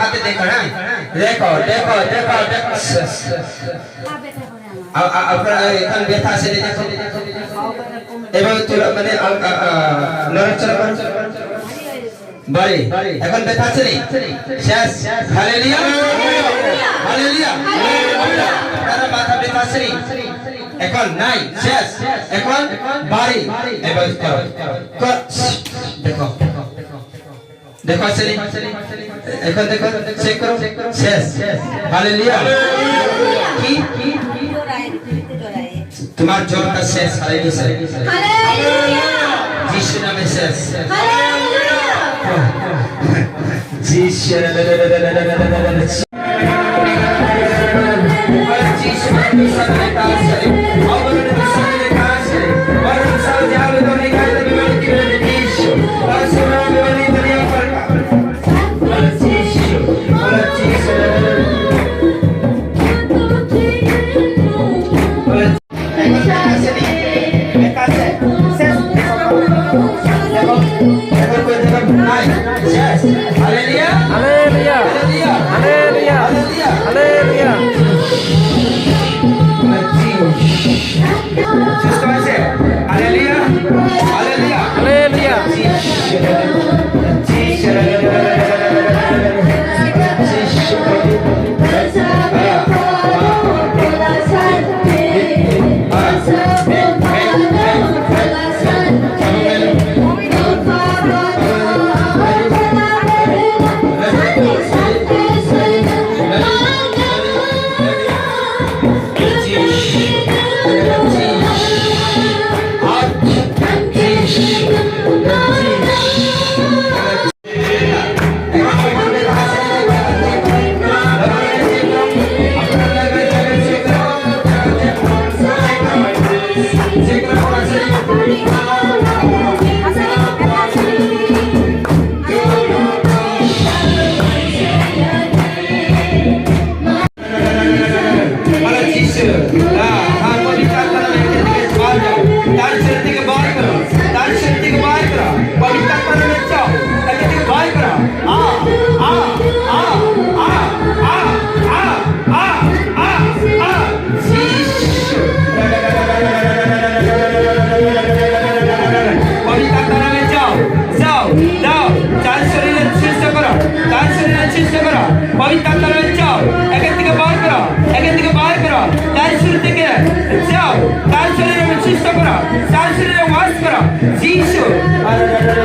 হাতে দেখো হ্যাঁ দেখো দেখো দেখো দেখো আপনারা এখানে ব্যথা আছে দেখো এবং তুলা মানে নড়াচড়া করো বাড়ি এখন ব্যথা আছে নি শেষ হালেলুয়া হালেলুয়া তারা মাথা ব্যথা আছে নি এখন নাই শেষ এখন বাড়ি এবার করো দেখো দেখো আছে নি এখন দেখো চেক করো শেষ হালেলুয়া কি তোমার জ্বরটা শেষ হালেলুয়া হালেলুয়া যিশু নামে শেষ হালেলুয়া যিশু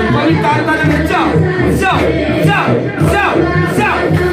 Pavitra Atma में जाओ जाओ जाओ जाओ जाओ